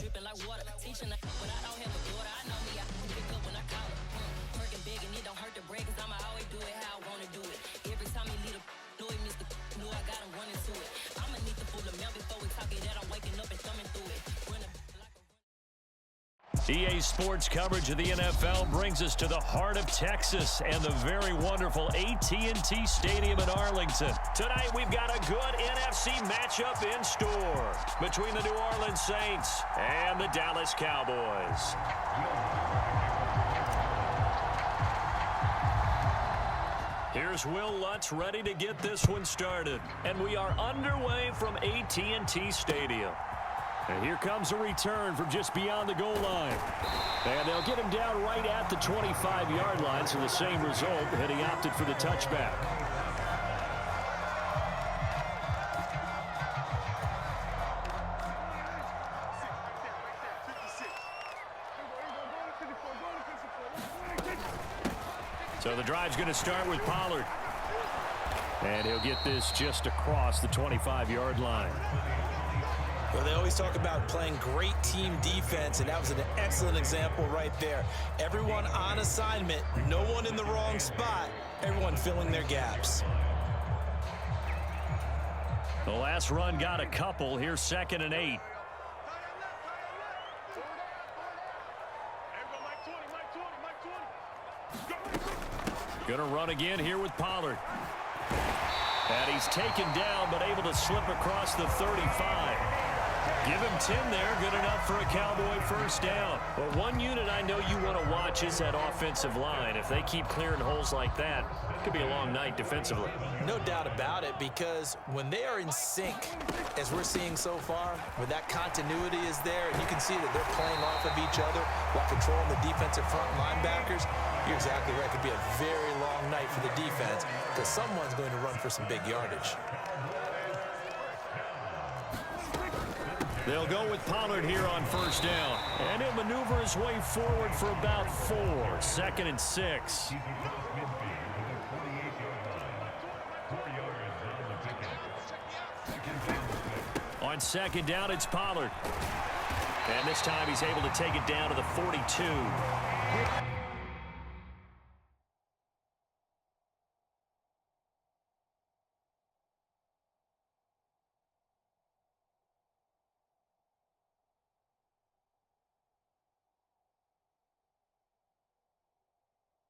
dripping like water. Teaching the but I don't have a daughter. I know me, I can pick up when I call her. Working big and it don't hurt to break, cause I'ma always do it how I wanna do it. Every time he lead a know he missed the knew I got him running to it. I'ma need the full amount before we talk it that I'm waking up and thumbing through it. EA Sports coverage of the NFL brings us to the heart of Texas and the very wonderful AT&T Stadium in Arlington. Tonight we've got a good NFC matchup in store between the New Orleans Saints and the Dallas Cowboys. Here's Will Lutz ready to get this one started. And we are underway from AT&T Stadium. And here comes a return from just beyond the goal line. And they'll get him down right at the 25-yard line, so the same result, and he opted for the touchback. So the drive's going to start with Pollard. And he'll get this just across the 25-yard line. Well, they always talk about playing great team defense, and that was an excellent example right there. Everyone on assignment, no one in the wrong spot, everyone filling their gaps. The last run got a couple. Here's 2nd and 8. Gonna run again here with Pollard. And he's taken down, but able to slip across the 35. Give him 10 there, good enough for a Cowboy first down. Well, one unit I know you want to watch is that offensive line. If they keep clearing holes like that, it could be a long night defensively. No doubt about it, because when they are in sync, as we're seeing so far, when that continuity is there, and you can see that they're playing off of each other while controlling the defensive front linebackers, you're exactly right. It could be a very long night for the defense because someone's going to run for some big yardage. They'll go with Pollard here on first down. And he'll maneuver his way forward for about 4. 2nd and 6. On 2nd down, it's Pollard. And this time he's able to take it down to the 42.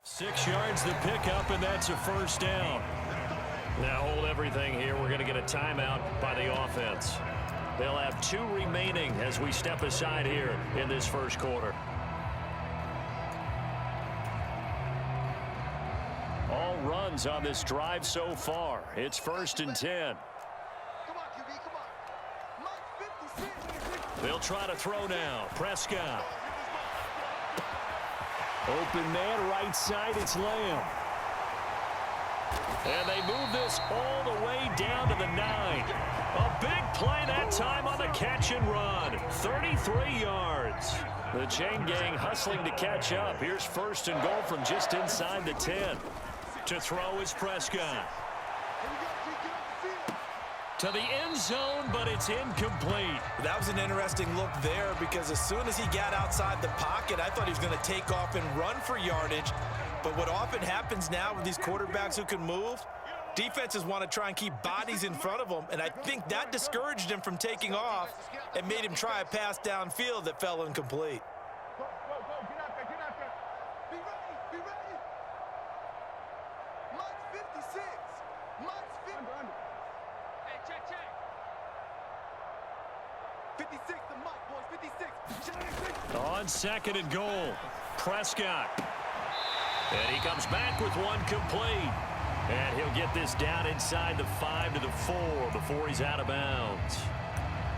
Six yards the pickup, and that's a first down. Now hold everything here. We're going to get a timeout by the offense. They'll have 2 remaining as we step aside here in this first quarter. All runs on this drive so far. It's 1st and 10. They'll try to throw now. Prescott. Open man, right side, it's Lamb. And they move this all the way down to the 9. A big play that time on the catch and run. 33 yards. The chain gang hustling to catch up. Here's 1st and goal from just inside the 10. To throw is Prescott. To the end zone, but it's incomplete. That was an interesting look there because as soon as he got outside the pocket, I thought he was going to take off and run for yardage. But what often happens now with these quarterbacks who can move, defenses want to try and keep bodies in front of them, and I think that discouraged him from taking off and made him try a pass downfield that fell incomplete. On 2nd and goal, Prescott. And he comes back with one complete. And he'll get this down inside the 5 to the 4 before he's out of bounds.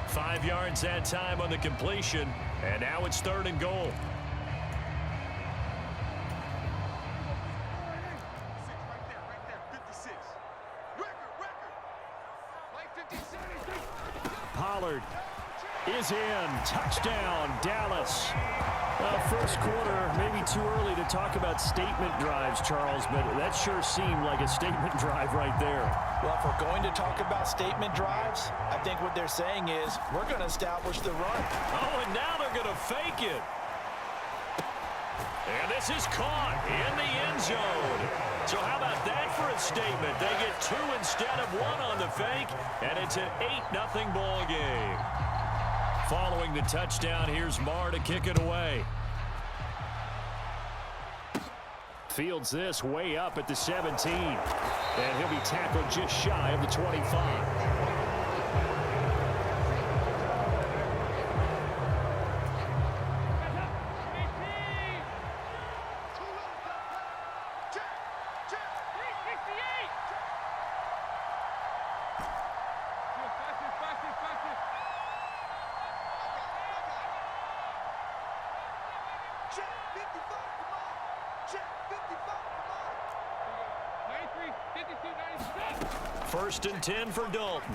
5 yards that time on the completion. And now it's 3rd and goal. Pollard. is in. Touchdown, Dallas. First quarter, maybe too early to talk about statement drives, Charles, but that sure seemed like a statement drive right there. Well, if we're going to talk about statement drives, I think what they're saying is we're going to establish the run. Oh, and now they're going to fake it. And this is caught in the end zone. So how about that for a statement? They get 2 instead of 1 on the fake, and it's an 8-0 ball game. Following the touchdown, here's Marr to kick it away. Fields this way up at the 17. And he'll be tackled just shy of the 25. First and 10 for Dalton.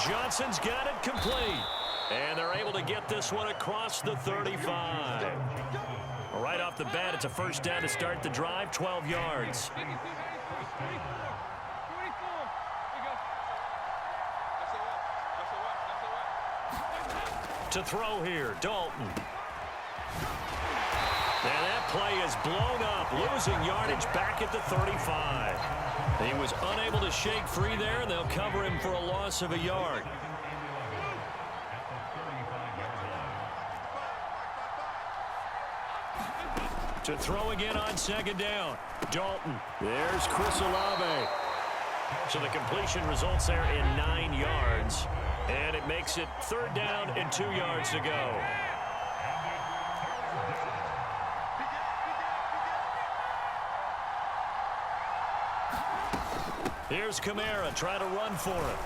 Johnson's got it complete. And they're able to get this one across the 35. Right off the bat, it's a first down to start the drive, 12 yards. To throw here, Dalton. And that play is blown up, losing yardage back at the 35. He was unable to shake free there, and they'll cover him for a loss of a yard. To throw again on second down, Dalton. There's Chris Olave. So the completion results there in 9 yards, and it makes it 3rd down and 2 yards to go. Here's Kamara trying to run for it.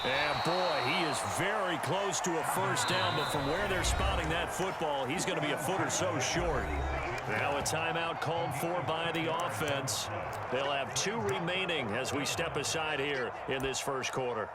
And boy, he is very close to a first down, but from where they're spotting that football, he's going to be a foot or so short. Now a timeout called for by the offense. They'll have 2 remaining as we step aside here in this first quarter.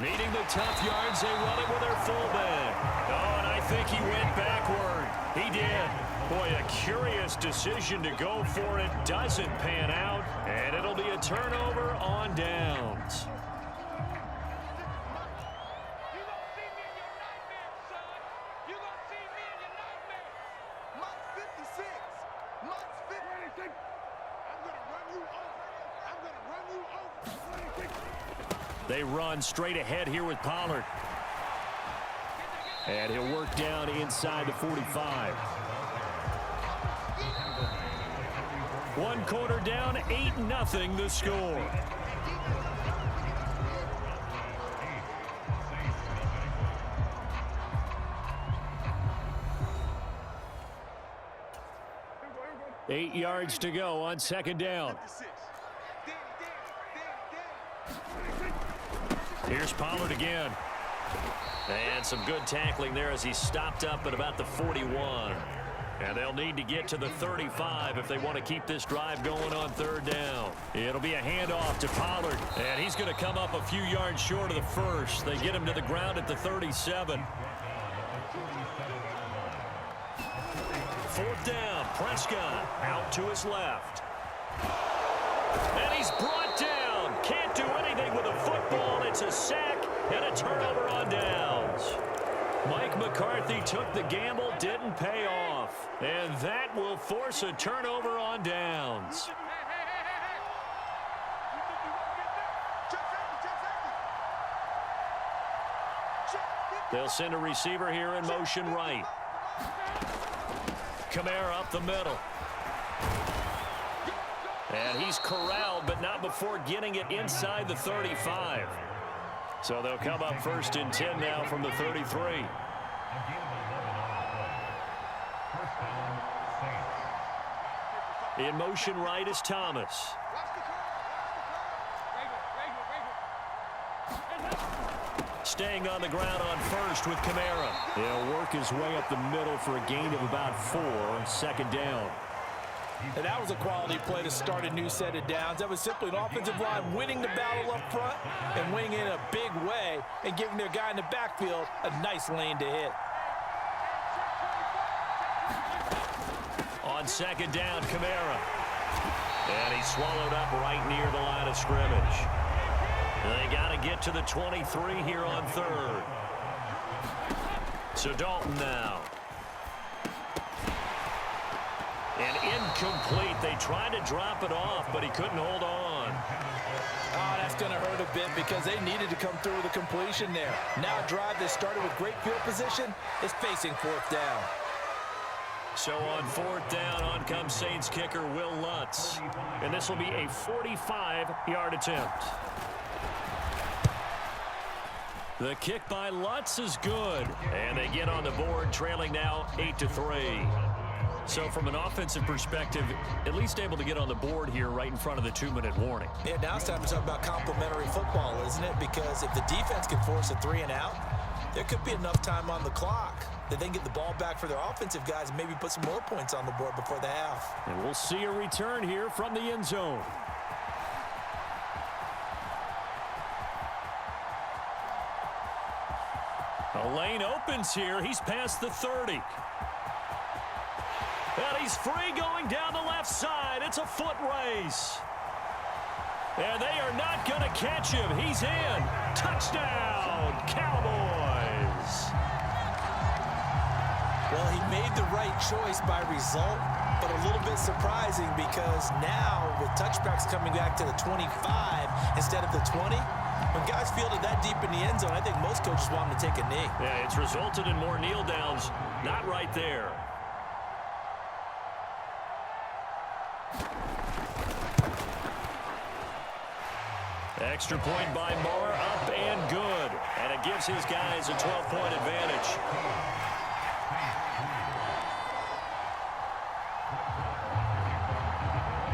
Needing the tough yards, they run it with their fullback. Oh, and I think he went backward. He did. Boy, a curious decision to go for it. Doesn't pan out, and it'll be a turnover on downs. They run straight ahead here with Pollard. And he'll work down inside the 45. 1 quarter down, 8-0 the score. Eight yards to go on second down. Here's Pollard again. And some good tackling there as he stopped up at about the 41. And they'll need to get to the 35 if they want to keep this drive going on 3rd down. It'll be a handoff to Pollard. And he's going to come up a few yards short of the first. They get him to the ground at the 37. 4th down. Prescott out to his left. And he's brought down. Can't do anything with a football. It's a sack and a turnover on downs. Mike McCarthy took the gamble, didn't pay off. And that will force a turnover on downs. They'll send a receiver here in motion right. Kamara up the middle. And he's corralled, but not before getting it inside the 35. So they'll come up 1st and 10 now from the 33. In motion right is Thomas. Staying on the ground on first with Kamara. He'll work his way up the middle for a gain of about 4, second down. And that was a quality play to start a new set of downs. That was simply an offensive line winning the battle up front and winning in a big way and giving their guy in the backfield a nice lane to hit. On second down, Kamara. And he's swallowed up right near the line of scrimmage. They got to get to the 23 here on third. So Dalton now. And incomplete. They tried to drop it off, but he couldn't hold on. Oh, that's going to hurt a bit because they needed to come through with a completion there. Now a drive that started with great field position is facing fourth down. So on fourth down, on comes Saints kicker Will Lutz. And this will be a 45-yard attempt. The kick by Lutz is good. And they get on the board, trailing now 8-3. So from an offensive perspective, at least able to get on the board here right in front of the 2-minute warning. Yeah, now it's time to talk about complementary football, isn't it? Because if the defense can force a 3-and-out, there could be enough time on the clock that they can get the ball back for their offensive guys and maybe put some more points on the board before the half. And we'll see a return here from the end zone. A lane opens here. He's past the 30. And he's free going down the left side. It's a foot race. And they are not going to catch him. He's in. Touchdown, Cowboys. Well, he made the right choice by result, but a little bit surprising because now with touchbacks coming back to the 25 instead of the 20, when guys fielded that deep in the end zone, I think most coaches want him to take a knee. Yeah, it's resulted in more kneel downs. Not right there. Extra point by Moore, up and good. And it gives his guys a 12-point advantage.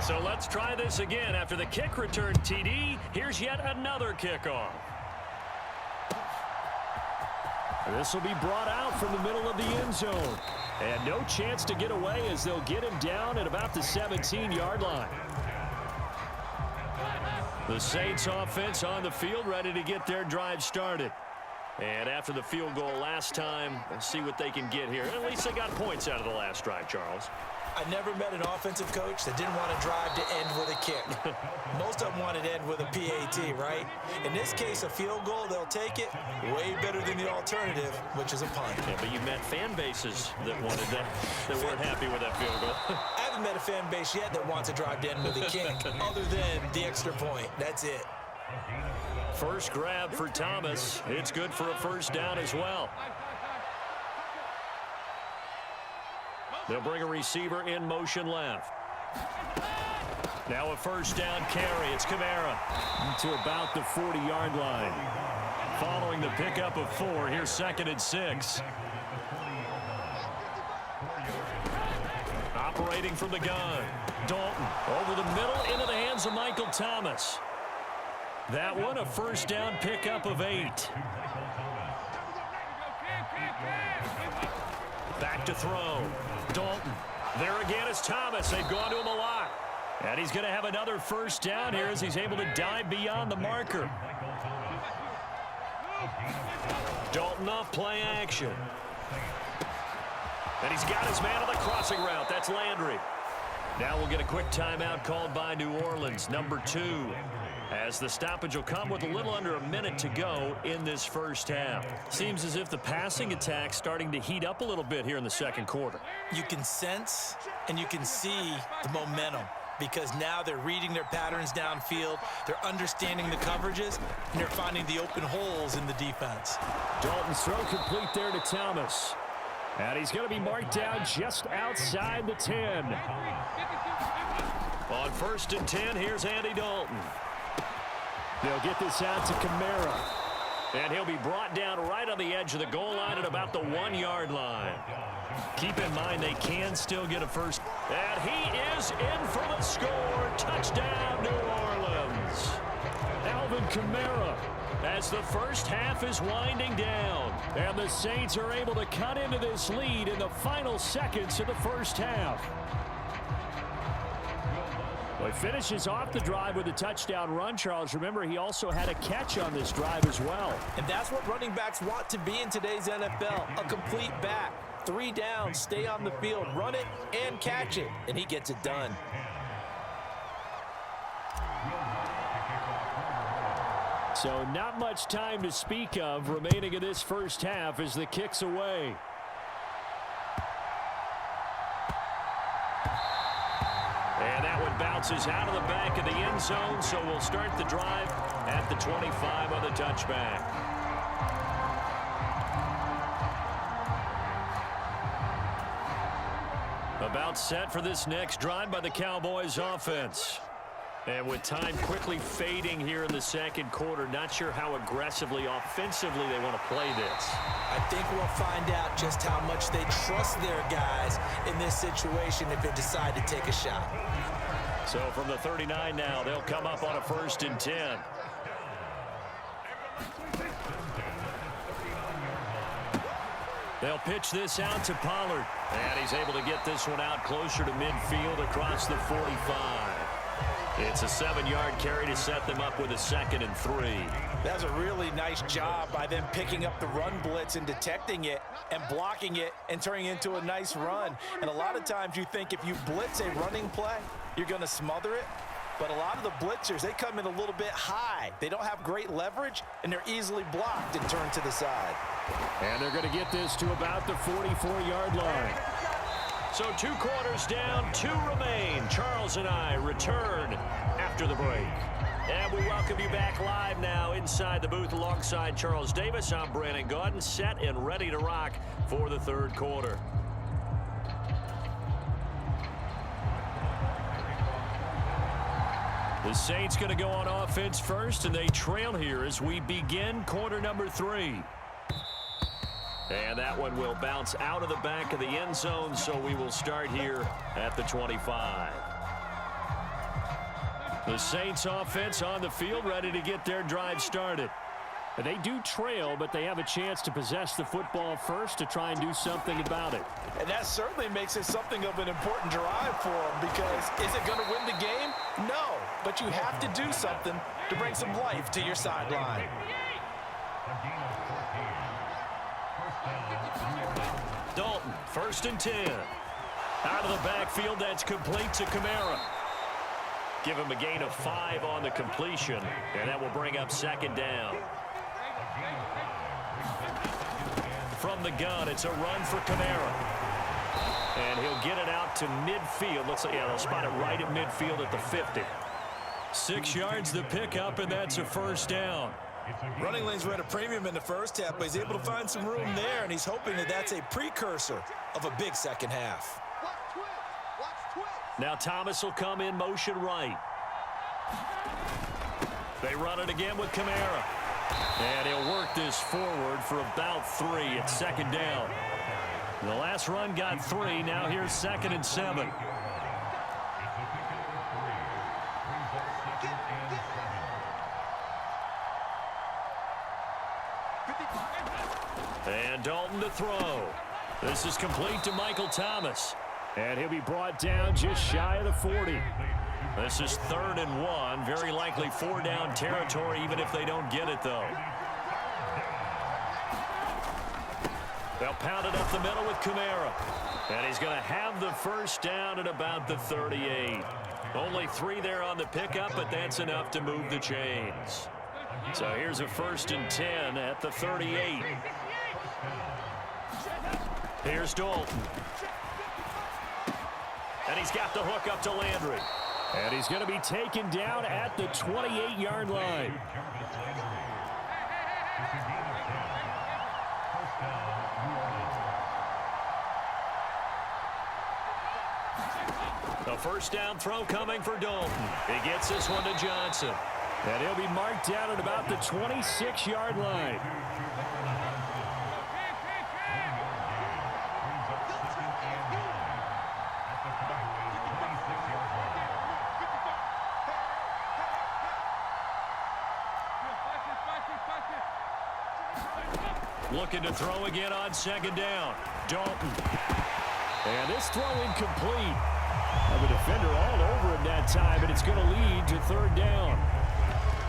So let's try this again. After the kick return TD, here's yet another kickoff. This will be brought out from the middle of the end zone. And no chance to get away as they'll get him down at about the 17-yard line. The Saints offense on the field, ready to get their drive started. And after the field goal last time, let's see what they can get here. At least they got points out of the last drive, Charles. I never met an offensive coach that didn't want to drive to end with a kick. Most of them wanted to end with a PAT, right? In this case, a field goal, they'll take it. Way better than the alternative, which is a punt. Yeah, but you met fan bases that wanted that weren't happy with that field goal. I haven't met a fan base yet that wants to drive to end with a kick, other than the extra point. That's it. First grab for Thomas. It's good for a first down as well. They'll bring a receiver in motion left. Now a first down carry. It's Kamara to about the 40-yard line. Following the pickup of 4, here's 2nd and 6. Operating from the gun. Dalton over the middle into the hands of Michael Thomas. That one a first down pickup of 8. Back to throw. Dalton. There again is Thomas. They've gone to him a lot. And he's going to have another first down here as he's able to dive beyond the marker. Dalton off play action. And he's got his man on the crossing route. That's Landry. Now we'll get a quick timeout called by New Orleans, number 2. As the stoppage will come with a little under a minute to go in this first half. Seems as if the passing attack's starting to heat up a little bit here in the second quarter. You can sense and you can see the momentum because now they're reading their patterns downfield, they're understanding the coverages, and they're finding the open holes in the defense. Dalton's throw complete there to Thomas. And he's going to be marked down just outside the 10. On 1st and 10, here's Andy Dalton. They'll get this out to Kamara. And he'll be brought down right on the edge of the goal line at about the 1-yard line. Keep in mind they can still get a first. And he is in for the score. Touchdown, New Orleans. Alvin Kamara as the first half is winding down. And the Saints are able to cut into this lead in the final seconds of the first half. Well, he finishes off the drive with a touchdown run, Charles. Remember, he also had a catch on this drive as well. And that's what running backs want to be in today's NFL, a complete back. 3 downs, stay on the field, run it, and catch it. And he gets it done. So not much time to speak of remaining in this first half as the kick's away. And that one bounces out of the back of the end zone, so we'll start the drive at the 25 on the touchback. About set for this next drive by the Cowboys offense. And with time quickly fading here in the second quarter, not sure how aggressively, offensively they want to play this. I think we'll find out just how much they trust their guys in this situation if they decide to take a shot. So from the 39 now, they'll come up on a 1st and 10. They'll pitch this out to Pollard. And he's able to get this one out closer to midfield across the 45. It's a 7-yard carry to set them up with a 2nd and 3. That's a really nice job by them picking up the run blitz and detecting it and blocking it and turning it into a nice run. And a lot of times you think if you blitz a running play, you're going to smother it. But a lot of the blitzers, they come in a little bit high. They don't have great leverage, and they're easily blocked and turned to the side. And they're going to get this to about the 44-yard line. So 2 quarters down, 2 remain. Charles and I return after the break. And we welcome you back live now inside the booth alongside Charles Davis. I'm Brandon Gaudin, set and ready to rock for the 3rd quarter. The Saints going to go on offense first, and they trail here as we begin quarter number 3. And that one will bounce out of the back of the end zone, so we will start here at the 25. The Saints offense on the field, ready to get their drive started. They do trail, but they have a chance to possess the football first to try and do something about it. And that certainly makes it something of an important drive for them, because is it going to win the game? No, but you have to do something to bring some life to your sideline. Dalton, 1st and 10. Out of the backfield, that's complete to Kamara. Give him a gain of 5 on the completion, and that will bring up 2nd down. From the gun, it's a run for Kamara. And he'll get it out to midfield. Looks like, yeah, they'll spot it right at midfield at the 50. 6 yards the pickup, and that's a 1st down. Running lanes were at a premium in the first half, but he's able to find some room there, and he's hoping that that's a precursor of a big second half. Now Thomas will come in motion right. They run it again with Kamara. And he'll work this forward for about 3 at 2nd down. The last run got 3. Now here's 2nd and 7. And Dalton to throw. This is complete to Michael Thomas. And he'll be brought down just shy of the 40. This is 3rd and 1. Very likely 4-down territory, even if they don't get it, though. They'll pound it up the middle with Kamara. And he's going to have the 1st down at about the 38. Only 3 there on the pickup, but that's enough to move the chains. So here's a 1st and 10 at the 38. Here's Dalton. And he's got the hook up to Landry. And he's going to be taken down at the 28-yard line. The 1st down throw coming for Dalton. He gets this one to Johnson. And he'll be marked down at about the 26-yard line. Looking to throw again on second down. Dalton. And this throw incomplete. The defender all over him that time, and it's going to lead to third down.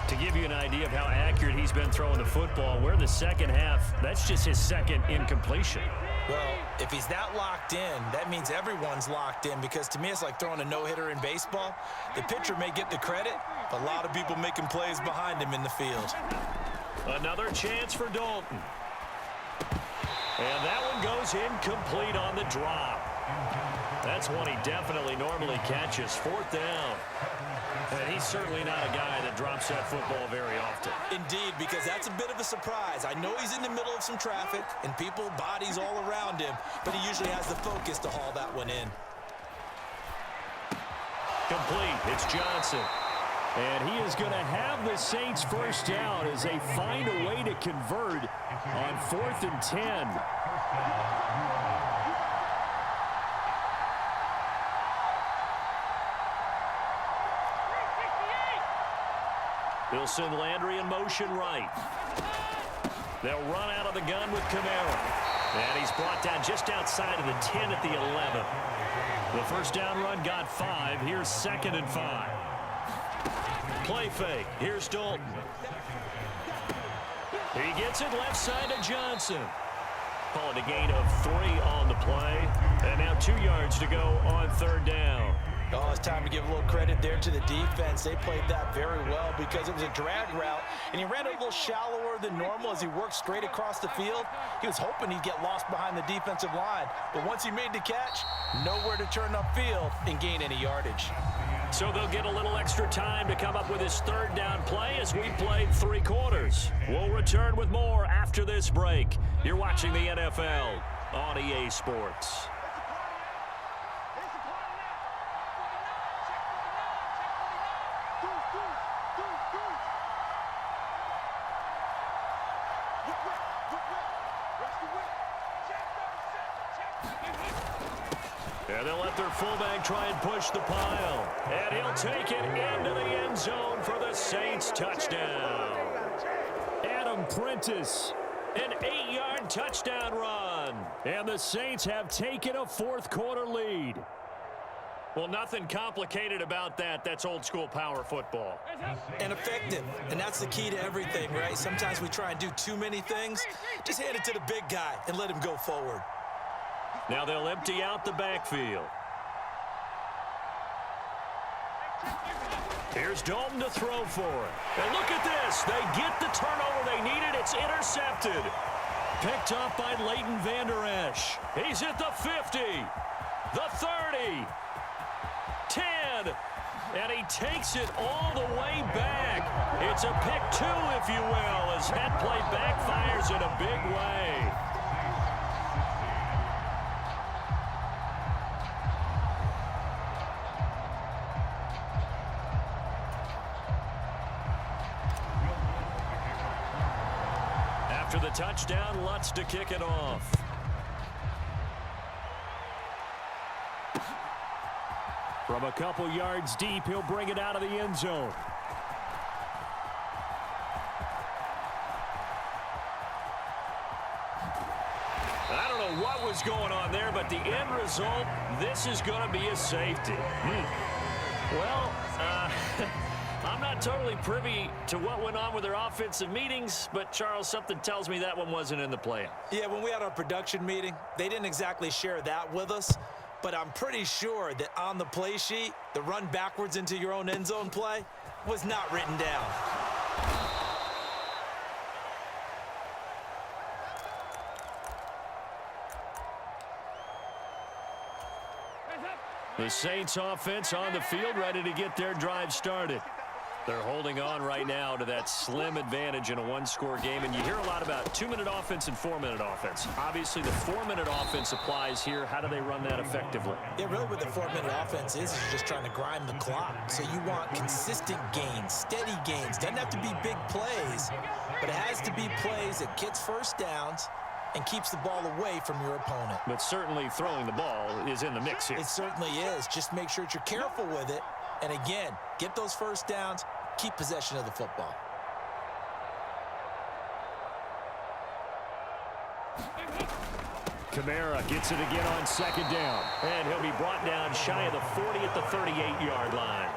To give you an idea of how accurate he's been throwing the football, where the second half, that's just his second incompletion. Well, if he's that locked in, that means everyone's locked in, because to me it's like throwing a no-hitter in baseball. The pitcher may get the credit, but a lot of people making plays behind him in the field. Another chance for Dalton. And that one goes incomplete on the drop. That's one he definitely normally catches. Fourth down. And he's certainly not a guy that drops that football very often. Indeed, because that's a bit of a surprise. I know he's in the middle of some traffic and people, bodies all around him, but he usually has the focus to haul that one in. Complete. It's Johnson. And he is going to have the Saints first down as they find a way to convert on 4th and 10. They'll send Landry in motion right. They'll run out of the gun with Kamara. And he's brought down just outside of the 10 at the 11. The first down run got 5. Here's 2nd and 5. Play fake. Here's Dalton. He gets it left side to Johnson. Call it a gain of 3 on the play. And now 2 yards to go on third down. Oh, it's time to give a little credit there to the defense. They played that very well because it was a drag route, and he ran it a little shallower than normal as he worked straight across the field. He was hoping he'd get lost behind the defensive line, but once he made the catch, nowhere to turn upfield and gain any yardage. So they'll get a little extra time to come up with his third down play as we played 3 quarters. We'll return with more after this break. You're watching the NFL on EA Sports. And they'll let their fullback try and push the pile. And he'll take it into the end zone for the Saints touchdown. Adam Prentice, an 8-yard touchdown run. And the Saints have taken a fourth quarter lead. Well, nothing complicated about that. That's old school power football. And effective. And that's the key to everything, right? Sometimes we try and do too many things. Just hand it to the big guy and let him go forward. Now they'll empty out the backfield. Here's Dalton to throw for it. And look at this. They get the turnover they needed. It's intercepted. Picked up by Leighton Vander Esch. He's at the 50, the 30, 10, and he takes it all the way back. It's a pick 2, if you will, as that play backfires in a big way. After the touchdown, Lutz to kick it off. From a couple yards deep, he'll bring it out of the end zone. I don't know what was going on there, but the end result, this is going to be a safety. Well, I'm not totally privy to what went on with their offensive meetings, but, Charles, something tells me that one wasn't in the plan. Yeah, when we had our production meeting, they didn't exactly share that with us, but I'm pretty sure that on the play sheet, the run backwards into your own end zone play was not written down. The Saints offense on the field, ready to get their drive started. They're holding on right now to that slim advantage in a one-score game, and you hear a lot about 2-minute offense and 4-minute offense. Obviously, the 4-minute offense applies here. How do they run that effectively? Yeah, really what the 4-minute offense is just trying to grind the clock. So you want consistent gains, steady gains. Doesn't have to be big plays, but it has to be plays that gets first downs and keeps the ball away from your opponent. But certainly throwing the ball is in the mix here. It certainly is. Just make sure that you're careful with it. And again, get those first downs, keep possession of the football. Kamara gets it again on second down. And he'll be brought down shy of the 40 at the 38-yard line.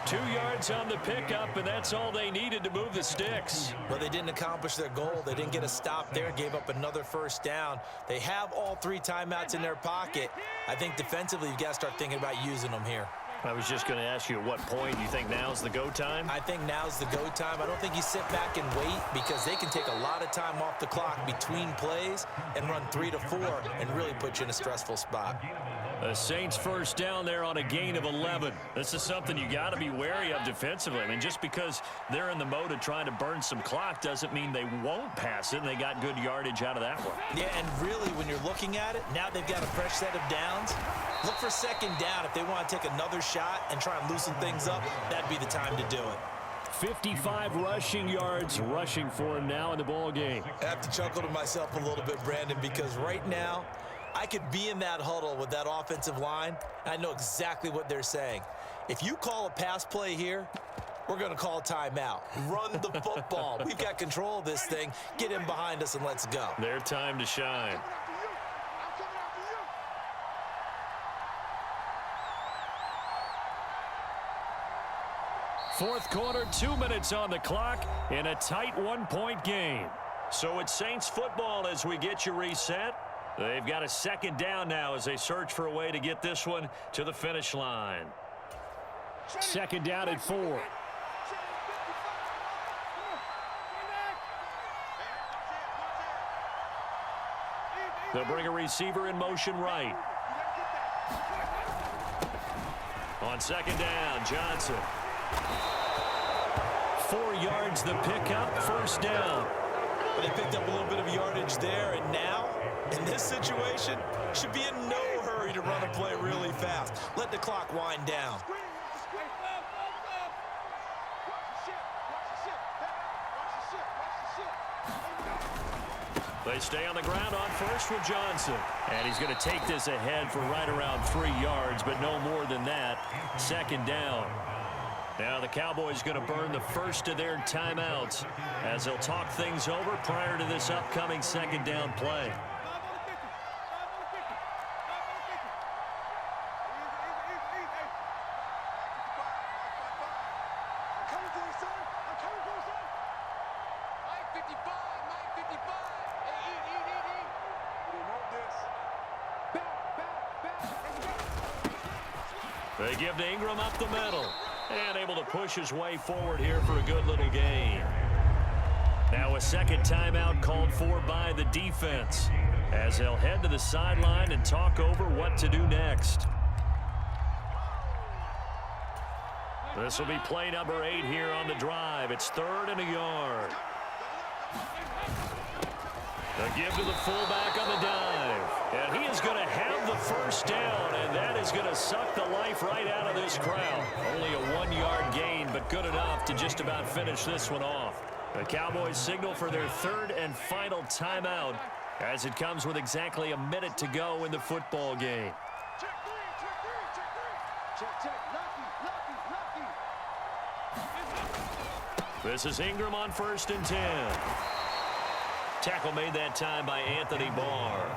2 yards on the pickup, and that's all they needed to move the sticks. Well, they didn't accomplish their goal. They didn't get a stop there, gave up another first down. They have all 3 timeouts in their pocket. I think defensively you've got to start thinking about using them here. I was just going to ask you at what point you think now's the go time? I think now's the go time. I don't think you sit back and wait because they can take a lot of time off the clock between plays and run 3 to 4 and really put you in a stressful spot. The Saints first down there on a gain of 11. This is something you got to be wary of defensively. I mean, just because they're in the mode of trying to burn some clock doesn't mean they won't pass it, and they got good yardage out of that one. Yeah, and really, when you're looking at it, now they've got a fresh set of downs. Look for second down. If they want to take another shot and try and loosen things up, that'd be the time to do it. 55 rushing yards rushing for him now in the ball game. I have to chuckle to myself a little bit, Brandon, because right now, I could be in that huddle with that offensive line. I know exactly what they're saying. If you call a pass play here, we're going to call timeout. Run the football. We've got control of this thing. Get in behind us and let's go. Their time to shine. Fourth quarter, 2 minutes on the clock in a tight 1-point game. So it's Saints football as we get you reset. They've got a second down now as they search for a way to get this one to the finish line. Second down at 4. They'll bring a receiver in motion right. On second down, Johnson. 4 yards the pickup, first down. They picked up a little bit of yardage there, and now, in this situation, should be in no hurry to run a play really fast. Let the clock wind down. They stay on the ground on first with Johnson. And he's going to take this ahead for right around 3 yards, but no more than that. Second down. Now the Cowboys going to burn the first of their timeouts as they'll talk things over prior to this upcoming second down play. They give to Ingram up the middle. And able to push his way forward here for a good little gain. Now a second timeout called for by the defense as they'll head to the sideline and talk over what to do next. This will be play number 8 here on the drive. It's 3rd and a yard. The give to the fullback on the dive. And he is going to have the first down, and that is going to suck the life right out of this crowd. Only a 1-yard gain, but good enough to just about finish this one off. The Cowboys signal for their 3rd and final timeout as it comes with exactly a minute to go in the football game. This is Ingram on 1st and 10. Tackle made that time by Anthony Barr.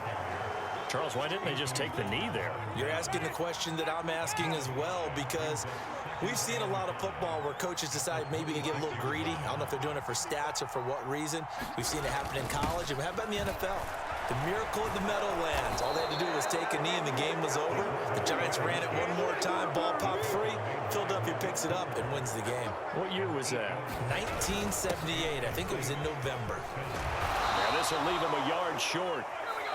Charles, why didn't they just take the knee there? You're asking the question that I'm asking as well, because we've seen a lot of football where coaches decide maybe to get a little greedy. I don't know if they're doing it for stats or for what reason. We've seen it happen in college, and we have it in the NFL. The miracle of the Meadowlands. All they had to do was take a knee, and the game was over. The Giants ran it one more time. Ball popped free. Philadelphia picks it up and wins the game. What year was that? 1978. I think it was in November. Yeah, this will leave him a yard short.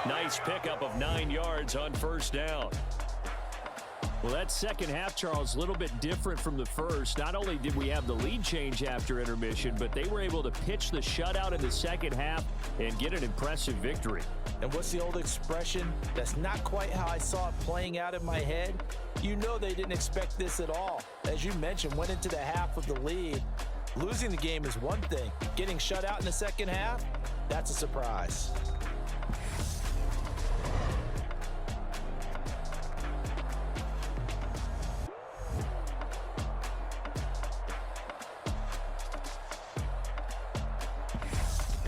Nice pickup of 9 yards on first down. Well, that second half, Charles, a little bit different from the first. Not only did we have the lead change after intermission, but they were able to pitch the shutout in the second half and get an impressive victory. And what's the old expression? That's not quite how I saw it playing out in my head. You know they didn't expect this at all. As you mentioned, went into the half of the lead. Losing the game is one thing. Getting shut out in the second half, that's a surprise.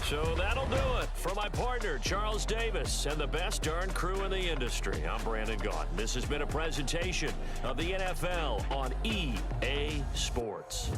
So that'll do it. For my partner, Charles Davis, and the best darn crew in the industry, I'm Brandon Gaudin. This has been a presentation of the NFL on EA Sports.